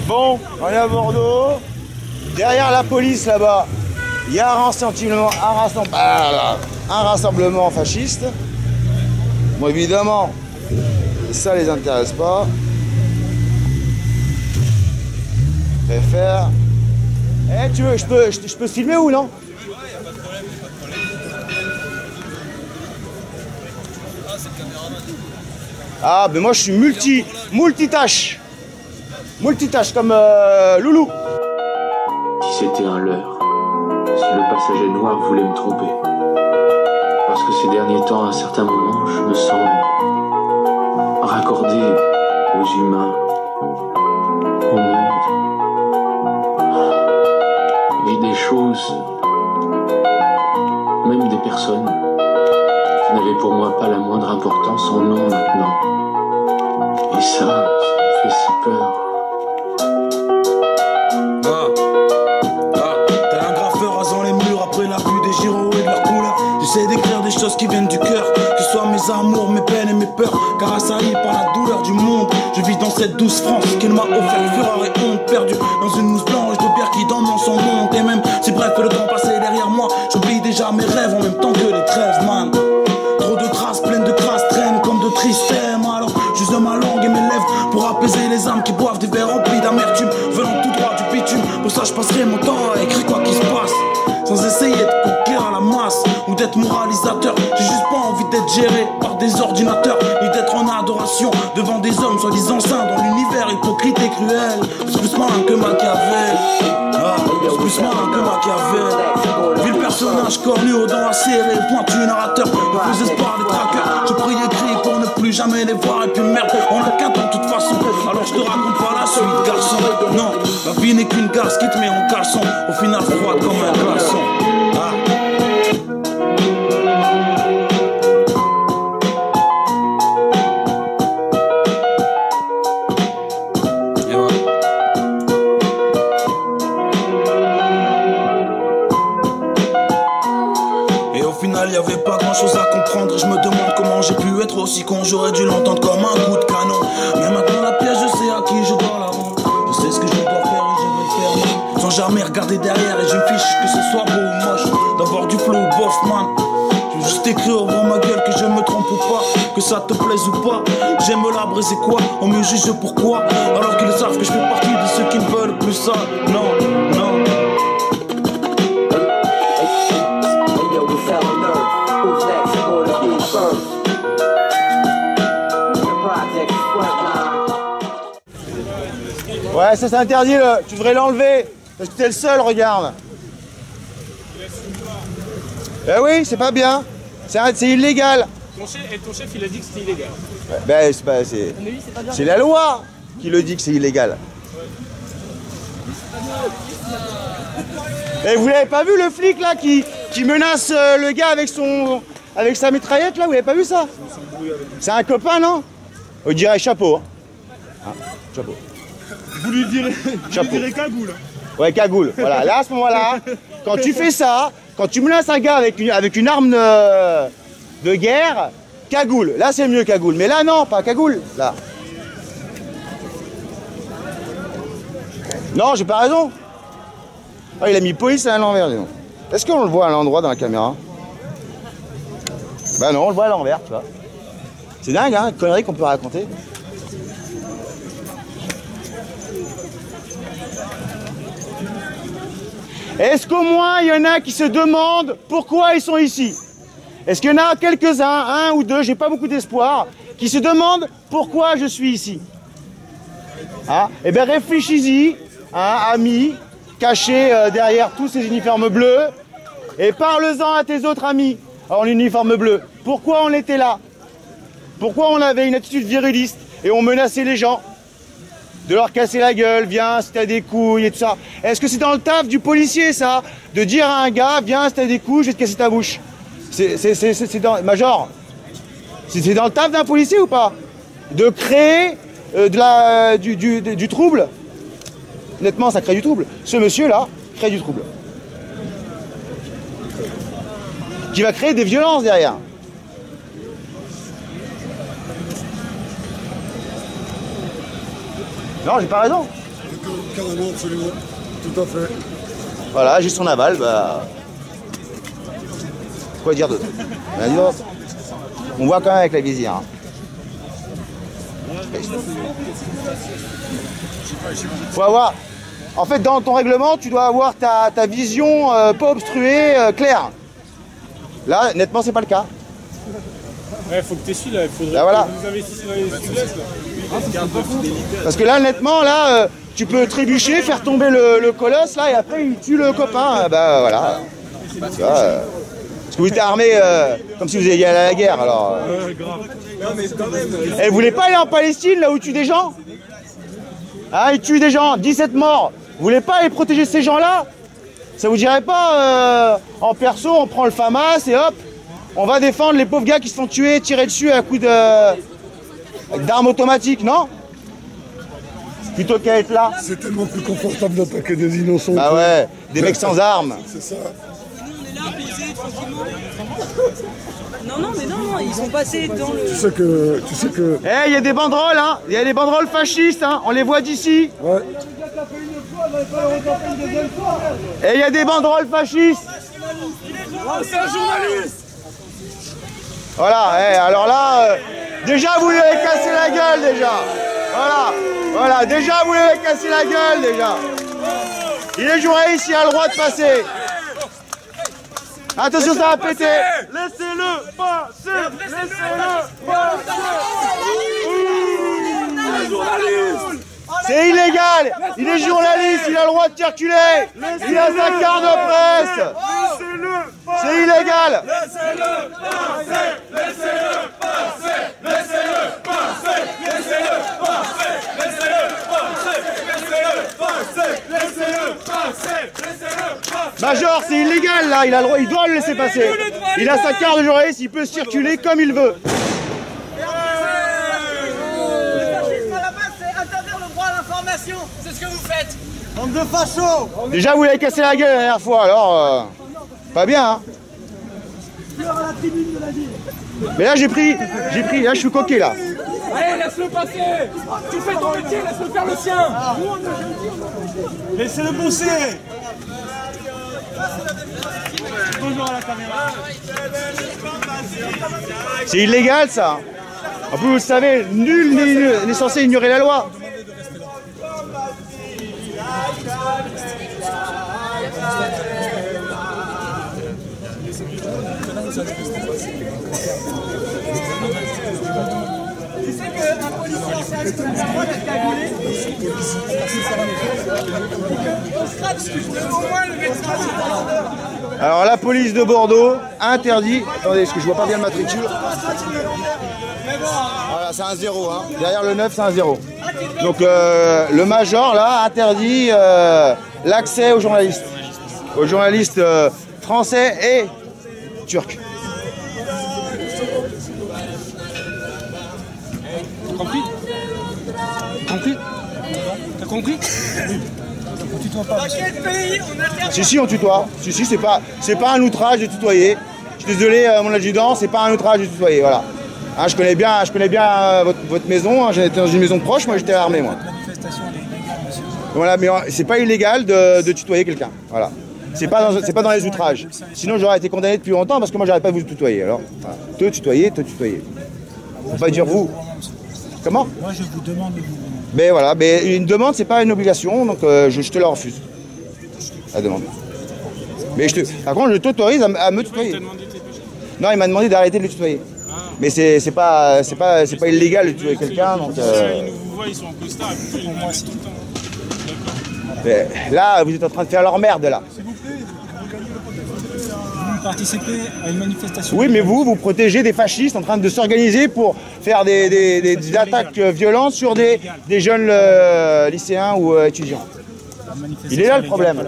Bon, on est à Bordeaux. Derrière la police là-bas, il y a un rassemblement fasciste. Bon, évidemment, ça les intéresse pas. Je préfère. Eh, tu veux, je peux filmer ou non? Ah, ben moi je suis multitâche. Multitâche comme Loulou. Si c'était un leurre, si le passager noir voulait me tromper. Parce que ces derniers temps, à certains moments, je me sens raccordé aux humains, au monde. Et des choses, même des personnes, qui n'avaient pour moi pas la moindre importance, en ont maintenant. Et ça me fait si peur. T'as un graffeur rasant les murs après la vue des gyros et de leurs couleurs. J'essaie d'écrire des choses qui viennent du cœur, que ce soit mes amours, mes peines et mes peurs. Car assailli par la douleur du monde, je vis dans cette douce France qu'il m'a offert, fureur et honte perdue dans une mousse blanche de bière qui dans son monde. Et même si bref le temps passé derrière moi, j'oublie déjà mes rêves en même temps que les trêves, man. Trop de traces pleines de crasses traînent comme de tristes thèmes. Alors j'use ma langue et mes lèvres pour apaiser les âmes qui boivent des verres remplis d'amertume venant tout droit du bitume. Pour ça je passerai mon temps à écrire quoi qu'il se passe, sans essayer de conquérir à la masse ou d'être moralisateur. J'ai juste pas envie d'être géré par des ordinateurs, ni d'être en adoration devant des hommes soi-disant saints dans l'univers hypocrite et cruel. C'est plus malin que Machiavel. C'est plus malin que Machiavel. Vu le personnage cornu aux dents acérées, pointu narrateur, le faux espoir des traqueurs. Je prie et crie pour ne plus jamais les voir. Et puis merde, on a qu'un temps de toute façon. Alors je te raconte pas la suite, garçon. Non, la vie n'est qu'une garce qui te met en caleçon, au final froide comme un glaçon. Il y avait pas grand chose à comprendre. Je me demande comment j'ai pu être aussi con. J'aurais dû l'entendre comme un coup de canon. Mais maintenant la pièce, je sais à qui je dois la rendre. Je sais ce que je dois faire et je vais le faire sans jamais regarder derrière. Et je me fiche que ce soit beau ou moche, d'avoir du flow ou bof, man. Je veux juste écrire devant ma gueule que je me trompe ou pas, que ça te plaise ou pas. J'aime la briser quoi, on me juge pourquoi, alors qu'ils savent que je fais partie de ceux qui ne veulent plus ça. Non, non. Ouais, ça c'est interdit, tu devrais l'enlever, parce que t'es le seul, regarde. Eh oui, c'est pas bien, c'est illégal. Ton chef, il a dit que c'était illégal. Ouais, ben, c'est la loi qui le dit que c'est illégal. Et vous l'avez pas vu le flic là qui menace le gars avec sa mitraillette là, vous l'avez pas vu ça? C'est un copain, non? On dirait chapeau. Hein, chapeau. Vous lui direz cagoule. Ouais, cagoule. Voilà, là à ce moment-là, quand tu fais ça, quand tu menaces un gars avec une arme de guerre, cagoule. Là c'est mieux cagoule. Mais là non, pas cagoule. Là. Non, j'ai pas raison. Ah, il a mis police à l'envers, dis donc. Est-ce qu'on le voit à l'endroit dans la caméra? Bah non, on le voit à l'envers, tu vois. C'est dingue, hein, une connerie qu'on peut raconter. Est-ce qu'au moins il y en a qui se demandent pourquoi ils sont ici? Est-ce qu'il y en a quelques-uns, un ou deux, j'ai pas beaucoup d'espoir, qui se demandent pourquoi je suis ici? Hein? Eh bien réfléchis-y, hein, amis, cachés derrière tous ces uniformes bleus, et parle-en à tes autres amis en uniforme bleu. Pourquoi on était là? Pourquoi on avait une attitude viriliste et on menaçait les gens de leur casser la gueule, viens si t'as des couilles et tout ça? Est-ce que c'est dans le taf du policier ça, de dire à un gars, viens si t'as des couilles, je vais te casser ta bouche? C'est dans... Major, c'est dans le taf d'un policier ou pas? De créer du trouble? Honnêtement, ça crée du trouble. Ce monsieur-là crée du trouble. Qui va créer des violences derrière. Non, j'ai pas raison. Carrément, absolument. Tout à fait. Voilà, j'ai son aval, bah... Quoi dire d'autre? Ben, dis donc, on voit quand même avec la visière. Hein. Faut avoir... En fait, dans ton règlement, tu dois avoir ta vision pas obstruée, claire. Là, nettement, c'est pas le cas. Ouais, faut que tu essuies là, il faudrait voilà. que vous investissiez dans les essuie-glaces là. Parce que là, nettement, là, tu peux trébucher, faire tomber le colosse, là, et après, il tue le copain. Bah voilà. Tu vois, parce que vous êtes armé comme si vous alliez aller à la guerre, alors. Grave. Non, mais quand même. Et vous voulez pas aller en Palestine, là où ils tuent des gens? Ah, ils tuent des gens, 17 morts. Vous voulez pas aller protéger ces gens-là? Ça vous dirait pas, en perso, on prend le FAMAS et hop, on va défendre les pauvres gars qui se font tuer, tirer dessus à coups d'armes automatiques, non? Plutôt qu'à être là. C'est tellement plus confortable d'attaquer des innocents. Bah ouais, des mecs sans armes. C'est ça. On est là, paisés, tranquillement. Non, mais non, ils sont passés dans le... Tu sais que... Eh, il y a des banderoles, hein. Il y a des banderoles fascistes, hein. On les voit d'ici. Ouais. Et il y a des banderoles fascistes. C'est un journaliste. Voilà, alors là, déjà vous lui avez cassé la gueule, déjà. Voilà, déjà vous lui avez cassé la gueule, déjà. Il est journaliste, il a le droit de passer. Attention, ça va péter. Laissez-le passer. Laissez-le passer. C'est illégal. Il est journaliste, il a le droit de circuler. Il a sa carte de presse. C'est illégal. Laissez-le passer. Laissez-le passer. Laissez-le passer. Laissez-le passer. Laissez-le passer. Laissez-le passer. Laissez-le passer. Laissez-le passer. Major, c'est illégal là, il doit le laisser passer. Il a sa carte de journaliste, il peut circuler comme il veut. C'est ce que vous faites. Bande de fachos. Déjà vous l'avez cassé la gueule la dernière fois, alors pas bien hein. Mais là j'ai pris, là je suis coqué là. Allez, laisse-le passer. Tu fais ton métier, laisse-le faire le sien. Laissez-le bosser. Bonjour à la caméra. C'est illégal ça. En plus vous le savez, nul n'est censé ignorer la loi. Tu sais qu'un policier en service, c'est le droit d'être cagoulé. Au moins le médecin. Alors la police de Bordeaux interdit. Attendez, parce que je vois pas bien le matricule. Voilà, c'est un 0. Hein. Derrière le 9, c'est un 0. Donc le major là interdit l'accès aux journalistes. Aux journalistes français et turcs. Compris? Compris? T'as compris? On tutoie pas. Dans quel pays on interdit? Si, on tutoie. Si, c'est pas un outrage de tutoyer. Je suis désolé, mon adjudant, c'est pas un outrage de tutoyer, voilà. Hein, je connais bien votre maison, hein, j'étais dans une maison proche, moi j'étais armé, moi. La manifestation elle est illégale, monsieur. Voilà, mais c'est pas illégal de tutoyer quelqu'un, voilà. C'est pas dans les outrages. Sinon j'aurais été condamné depuis longtemps parce que moi j'arrête pas de vous tutoyer, alors. Voilà. Te tutoyer. Faut pas dire vous. Comment? Moi je vous demande de vous. Mais voilà, mais une demande c'est pas une obligation, donc je te la refuse. La demande. Mais par contre je t'autorise à me tutoyer. Non, il m'a demandé d'arrêter de le tutoyer. Mais c'est pas illégal de tutoyer quelqu'un, donc. Ils nous voient, ils sont en costard, et pour moi, c'est tout le temps. Mais là, vous êtes en train de faire leur merde là. Vous participez à une manifestation. Oui, mais vous protégez des fascistes en train de s'organiser pour faire des attaques violentes sur des jeunes lycéens ou étudiants. Il est là le problème.